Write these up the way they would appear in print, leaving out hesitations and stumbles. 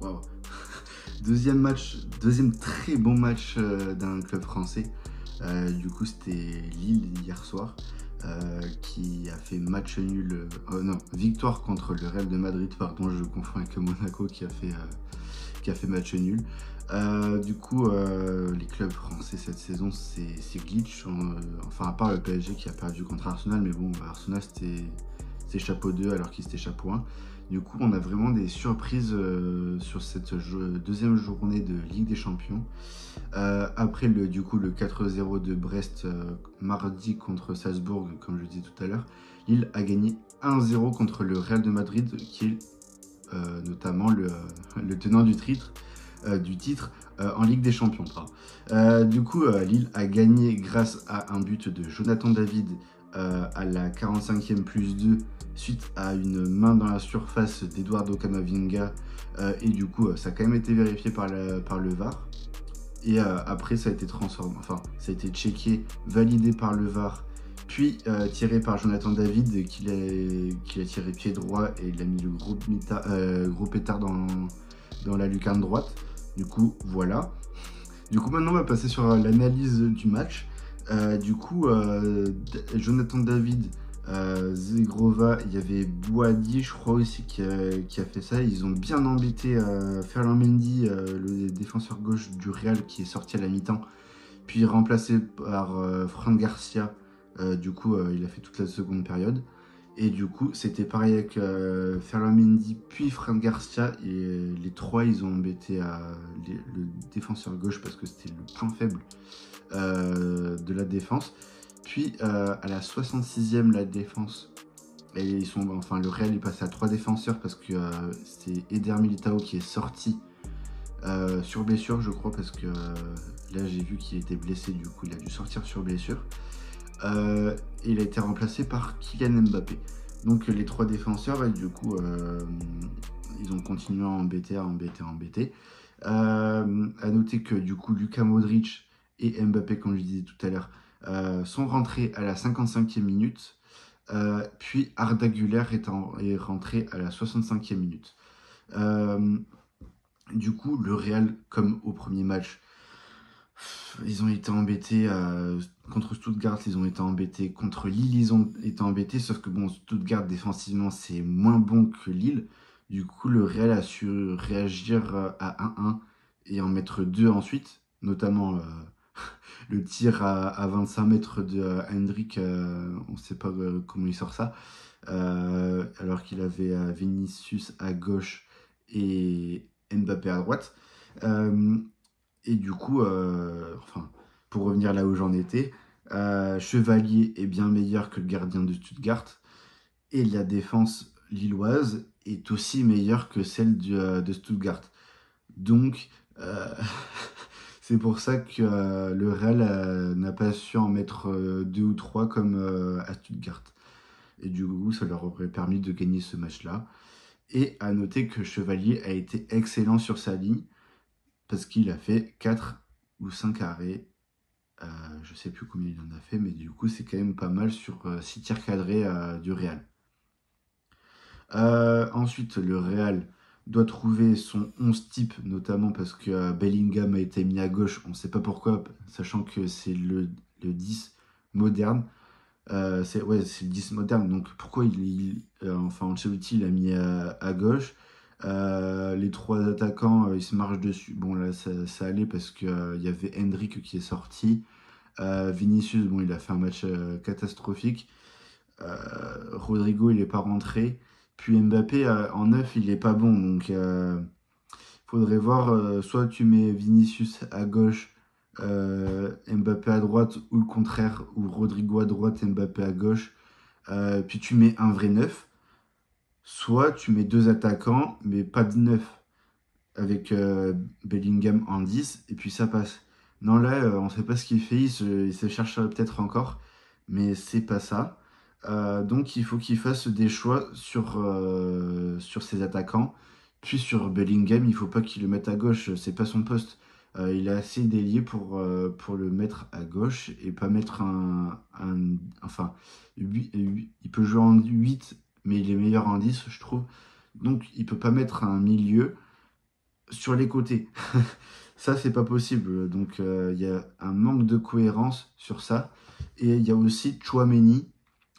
Waouh. Deuxième très bon match d'un club français. Du coup, c'était Lille hier soir qui a fait match nul. Non, victoire contre le Real de Madrid, pardon, je confonds avec Monaco qui a fait match nul. Les clubs français cette saison, c'est glitch. Enfin, à part le PSG qui a perdu contre Arsenal, mais bon, Arsenal c'était chapeau 2 alors qu'il c'était chapeau 1. Du coup, on a vraiment des surprises sur cette deuxième journée de Ligue des Champions. Après le 4-0 de Brest mardi contre Salzbourg, comme je disais tout à l'heure, Lille a gagné 1-0 contre le Real de Madrid, qui est notamment le tenant du titre, en Ligue des Champions. Lille a gagné grâce à un but de Jonathan David à la 45e plus 2 suite à une main dans la surface d'Eduardo Camavinga ça a quand même été vérifié par le VAR. Et après, ça a été transformé, enfin, ça a été checké, validé par le VAR, puis tiré par Jonathan David, qui a tiré pied droit et il a mis le gros pétard dans la lucarne droite. Du coup, voilà. Du coup, maintenant, on va passer sur l'analyse du match. Jonathan David, Zegrova, il y avait Bouhaddi, je crois aussi, qui a fait ça. Ils ont bien embêté Ferland Mendy, le défenseur gauche du Real, qui est sorti à la mi-temps, puis remplacé par Fran Garcia. Il a fait toute la seconde période. Et du coup, c'était pareil avec Ferland Mendy, puis Fran Garcia. Et les trois, ils ont embêté le défenseur gauche parce que c'était le point faible de la défense. Puis à la 66e, la défense, et le Real est passé à 3 défenseurs parce que c'est Eder Militao qui est sorti sur blessure, je crois, parce que là j'ai vu qu'il était blessé, du coup il a dû sortir sur blessure. Et il a été remplacé par Kylian Mbappé. Donc les 3 défenseurs, et du coup ils ont continué à embêter. À noter que du coup Luka Modric et Mbappé, comme je disais tout à l'heure, sont rentrés à la 55e minute, puis Arda Güler est rentré à la 65e minute. Le Real, comme au premier match, ils ont été embêtés contre Stuttgart, ils ont été embêtés contre Lille, ils ont été embêtés, sauf que bon, Stuttgart défensivement c'est moins bon que Lille. Du coup, le Real a su réagir à 1-1 et en mettre 2 ensuite, notamment le tir à 25 mètres de Hendrik, on ne sait pas comment il sort ça, alors qu'il avait Vinicius à gauche et Mbappé à droite. Pour revenir là où j'en étais, Chevalier est bien meilleur que le gardien de Stuttgart, et la défense lilloise est aussi meilleure que celle de Stuttgart. Donc, c'est pour ça que le Real n'a pas su en mettre 2 ou 3 comme à Stuttgart. Et du coup, ça leur aurait permis de gagner ce match-là. Et à noter que Chevalier a été excellent sur sa ligne, parce qu'il a fait 4 ou 5 arrêts. Je ne sais plus combien il en a fait, mais du coup, c'est quand même pas mal sur 6 tirs cadrés du Real. Ensuite, le Real doit trouver son 11 type, notamment parce que Bellingham a été mis à gauche. On ne sait pas pourquoi, sachant que c'est le 10 moderne. C'est le 10 moderne, donc pourquoi Ancelotti l'a mis à gauche. Les 3 attaquants, ils se marchent dessus. Bon, là, ça allait parce qu'il y avait Hendrik qui est sorti. Vinicius, bon, il a fait un match catastrophique. Rodrigo, il n'est pas rentré. Puis Mbappé, en 9, il n'est pas bon. Donc, faudrait voir, soit tu mets Vinicius à gauche, Mbappé à droite, ou le contraire, ou Rodrigo à droite, Mbappé à gauche. Puis tu mets un vrai 9. Soit tu mets 2 attaquants, mais pas de 9, avec Bellingham en 10, et puis ça passe. Non, là, on ne sait pas ce qu'il fait, il se cherche peut-être encore, mais c'est pas ça. Donc il faut qu'il fasse des choix sur ses attaquants. Puis sur Bellingham, il ne faut pas qu'il le mette à gauche, c'est pas son poste. Il a assez d'ailier pour le mettre à gauche et pas mettre il peut jouer en 8, mais il est meilleur en 10, je trouve. Donc il peut pas mettre un milieu sur les côtés. Ça, c'est pas possible. Donc, il y a un manque de cohérence sur ça. Et il y a aussi Chouameni.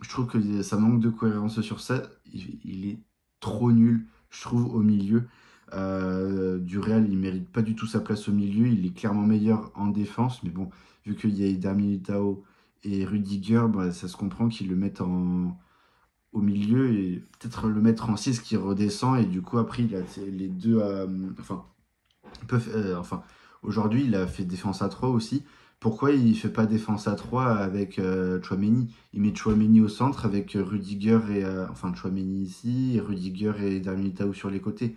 Je trouve que ça manque de cohérence sur ça. Il est trop nul, je trouve, au milieu. Du Real, il mérite pas du tout sa place au milieu. Il est clairement meilleur en défense. Mais bon, vu qu'il y a Eder Militao et Rudiger, bah, ça se comprend qu'ils le mettent au milieu et peut-être le mettre en 6 qui redescend. Et du coup, après, il a les deux. Enfin, enfin, aujourd'hui, il a fait défense à 3 aussi. Pourquoi il fait pas défense à 3 avec Chouameni? Il met Chouameni au centre avec Rudiger et enfin Chouameni ici, et Rudiger et Eder Militao sur les côtés.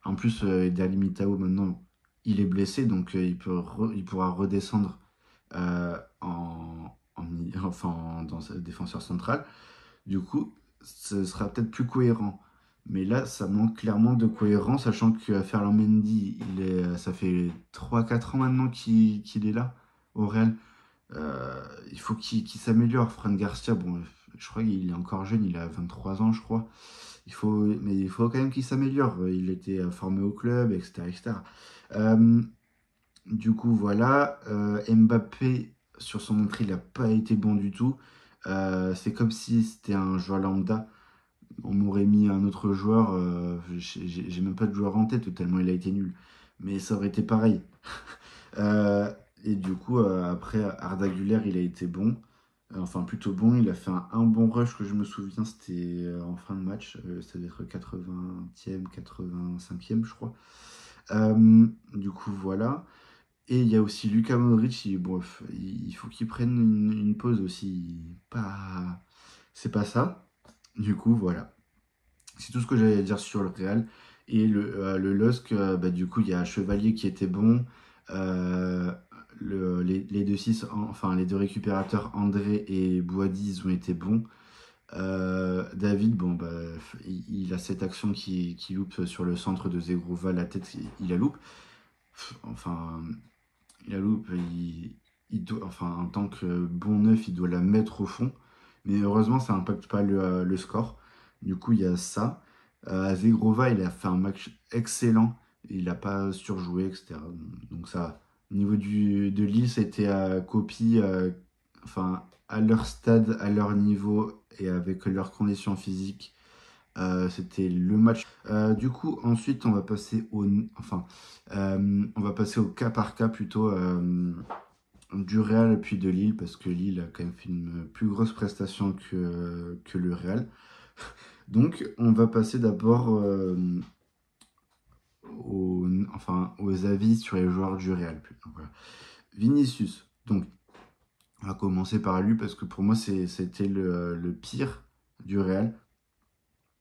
En plus, Eder Militao maintenant, il est blessé, donc il pourra redescendre dans sa défenseur central. Du coup, ce sera peut-être plus cohérent. Mais là, ça manque clairement de cohérence, sachant que Ferland Mendy, ça fait 3 4 ans maintenant qu'il est là, au Real. Il faut qu'il s'améliore. Fran Garcia, bon, je crois qu'il est encore jeune, il a 23 ans, je crois. Mais il faut quand même qu'il s'améliore. Il était formé au club, etc. etc. Euh, du coup, voilà. Mbappé, sur son entrée, il n'a pas été bon du tout. C'est comme si c'était un joueur lambda. On m'aurait mis un autre joueur. J'ai même pas de joueur en tête, tellement il a été nul. Mais ça aurait été pareil. Euh, et du coup, après, Arda Güler, il a été bon. Enfin, plutôt bon. Il a fait un bon rush que je me souviens. C'était en fin de match. Ça devait être 80e, 85e, je crois. Du coup, voilà. Et il y a aussi Luka Modric, bref, il faut qu'il prenne une pause aussi. Pas... C'est pas ça. Du coup, voilà. C'est tout ce que j'allais dire sur le Real. Et le LOSC, bah, du coup, il y a Chevalier qui était bon. Euh, les deux 6, enfin les deux récupérateurs, André et Boadi, ils ont été bons. David, bon, bah, il a cette action qui loupe sur le centre de Zegrova, la tête, il la loupe. Enfin, la loupe, enfin, en tant que bon neuf, il doit la mettre au fond. Mais heureusement, ça n'impacte pas le score. Du coup, il y a ça. Zegrova, il a fait un match excellent. Il n'a pas surjoué, etc. Donc ça va. Au niveau de Lille, c'était copie, enfin, à leur stade, à leur niveau et avec leurs conditions physiques. C'était le match. Du coup, ensuite, on va passer au cas par cas plutôt du Real puis de Lille parce que Lille a quand même fait une plus grosse prestation que le Real. Donc, on va passer d'abord aux avis sur les joueurs du Real. Donc, voilà. Vinicius. Donc, on va commencer par lui parce que pour moi, c'était le pire du Real.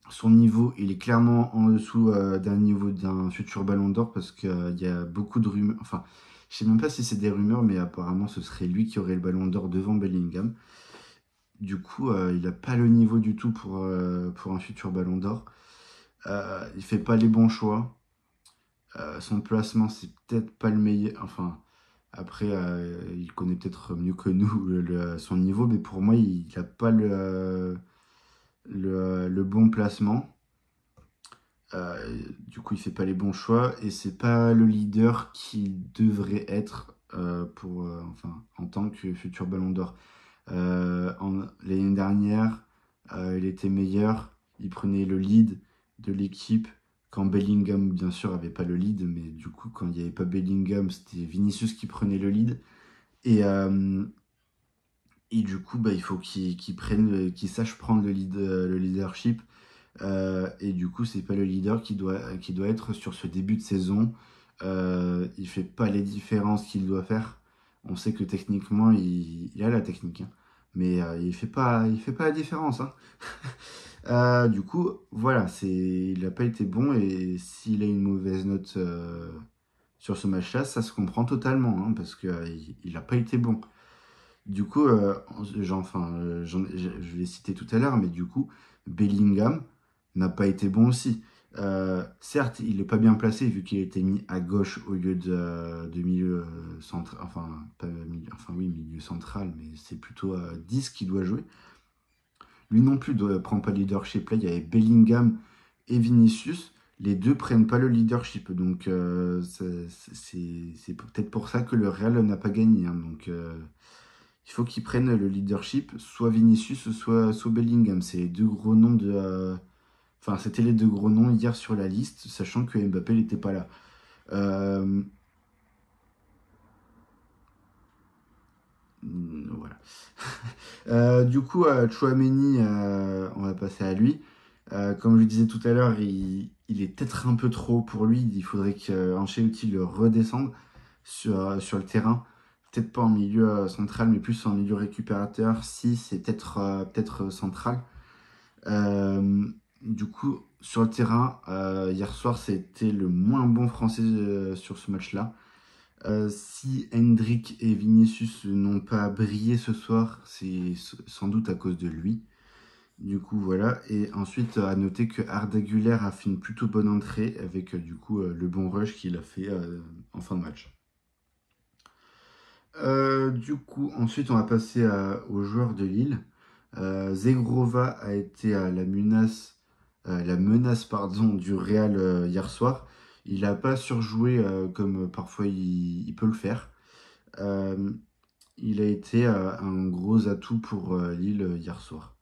Son niveau, il est clairement en dessous d'un niveau d'un futur Ballon d'Or parce qu'il y a beaucoup de rumeurs. Enfin, je sais même pas si c'est des rumeurs, mais apparemment ce serait lui qui aurait le Ballon d'Or devant Bellingham. Du coup, il n'a pas le niveau du tout pour un futur Ballon d'Or. Il fait pas les bons choix. Son placement, c'est peut-être pas le meilleur. Enfin, après, il connaît peut-être mieux que nous son niveau, mais pour moi, il n'a pas le bon placement. Du coup, il fait pas les bons choix et c'est pas le leader qui devrait être enfin, en tant que futur Ballon d'Or. L'année dernière, il était meilleur, il prenait le lead de l'équipe quand Bellingham, bien sûr, avait pas le lead, mais du coup, quand il n'y avait pas Bellingham, c'était Vinicius qui prenait le lead. Et, euh, et du coup, bah, il faut qu'il sache prendre le leadership et du coup, c'est pas le leader qui doit être sur ce début de saison. Il fait pas les différences qu'il doit faire. On sait que techniquement, il a la technique, hein. Mais il fait pas la différence, hein. Du coup, voilà, il n'a pas été bon et s'il a une mauvaise note sur ce match-là, ça se comprend totalement, hein, parce qu'il n'a pas été bon. Du coup, je l'ai cité tout à l'heure, mais du coup, Bellingham n'a pas été bon aussi. Certes, il n'est pas bien placé vu qu'il a été mis à gauche au lieu de milieu central, enfin, pas milieu, enfin oui, milieu central, mais c'est plutôt 10 qui doit jouer. Lui non plus ne prend pas le leadership là. Il y avait Bellingham et Vinicius. les deux prennent pas le leadership. Donc c'est peut-être pour ça que le Real n'a pas gagné. Hein. Donc il faut qu'ils prennent le leadership, soit Vinicius, soit Bellingham. C'est les deux gros noms de... Enfin, c'était les deux gros noms hier sur la liste, sachant que Mbappé n'était pas là. Euh, voilà. Du coup, Chouameni, on va passer à lui. Comme je le disais tout à l'heure, il est peut-être un peu trop pour lui. Il faudrait qu'Ancelotti le redescende sur le terrain. Peut-être pas en milieu central, mais plus en milieu récupérateur. Si, c'est peut-être central. Euh, du coup, sur le terrain, hier soir, c'était le moins bon français sur ce match-là. Si Hendrick et Vinicius n'ont pas brillé ce soir, c'est sans doute à cause de lui. Du coup, voilà. Et ensuite, à noter que Arda Güler a fait une plutôt bonne entrée avec du coup le bon rush qu'il a fait en fin de match. Du coup, ensuite, on va passer aux joueurs de Lille. Zegrova a été la menace pardon, du Real hier soir. Il n'a pas surjoué comme parfois il peut le faire. Euh, il a été un gros atout pour Lille hier soir.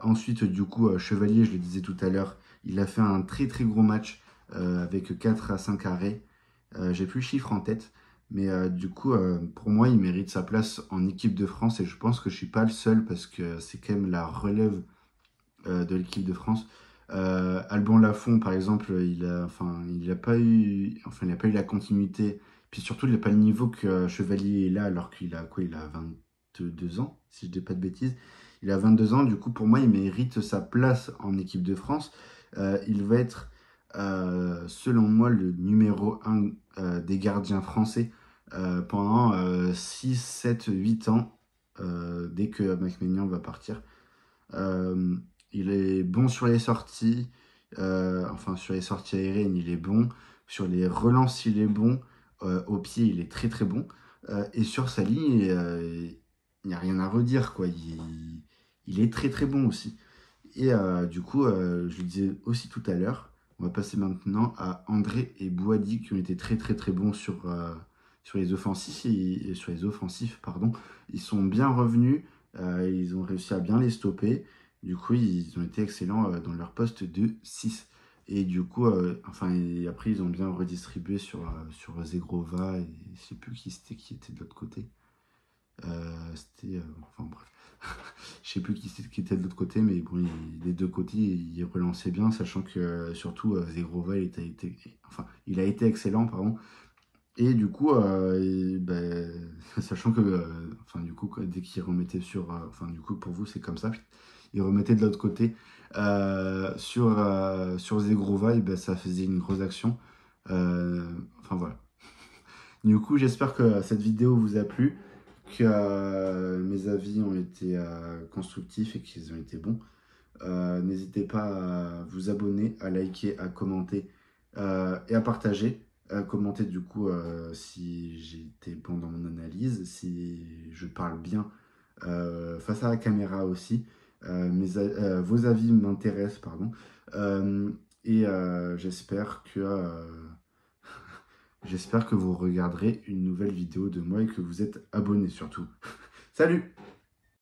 Ensuite, du coup, Chevalier, je le disais tout à l'heure, il a fait un très très gros match avec 4 à 5 arrêts. J'ai plus le chiffre en tête, mais du coup, pour moi, il mérite sa place en équipe de France et je pense que je suis pas le seul parce que c'est quand même la relève de l'équipe de France. Alban Lafont, par exemple, il a pas eu la continuité. Puis surtout, il n'a pas le niveau que Chevalier est là, alors qu'il a quoi? Il a 22 ans, si je dis pas de bêtises. Il a 22 ans, du coup, pour moi, il mérite sa place en équipe de France. Il va être, selon moi, le numéro un des gardiens français pendant 6, 7, 8 ans, dès que Mac va partir. Euh, il est bon sur les sorties, enfin sur les sorties aériennes, il est bon. Sur les relances, il est bon. Au pied, il est très très bon. Et sur sa ligne, il n'y a rien à redire, quoi. Il est très très bon aussi. Et du coup, je le disais aussi tout à l'heure, on va passer maintenant à André et Boadi qui ont été très très très bons sur les offensifs et sur les offensifs, pardon. Ils sont bien revenus, ils ont réussi à bien les stopper. Du coup, ils ont été excellents dans leur poste de 6. Et du coup, et après, ils ont bien redistribué sur Zegrova et je sais plus qui était de l'autre côté. Enfin bref. Je sais plus qui était de l'autre côté, mais bon, des deux côtés, il relançait bien, sachant que surtout Zegrova, il a été excellent, pardon. Et du coup, sachant que, du coup, dès qu'il remettait du coup, pour vous, c'est comme ça, il remettait de l'autre côté sur Zegrova, et ben, ça faisait une grosse action. Voilà. Du coup, j'espère que cette vidéo vous a plu, que mes avis ont été constructifs et qu'ils ont été bons. N'hésitez pas à vous abonner, à liker, à commenter et à partager. Commenter du coup si j'étais bon dans mon analyse, si je parle bien face à la caméra aussi. Vos avis m'intéressent, pardon. Euh, j'espère que vous regarderez une nouvelle vidéo de moi et que vous êtes abonné surtout. Salut!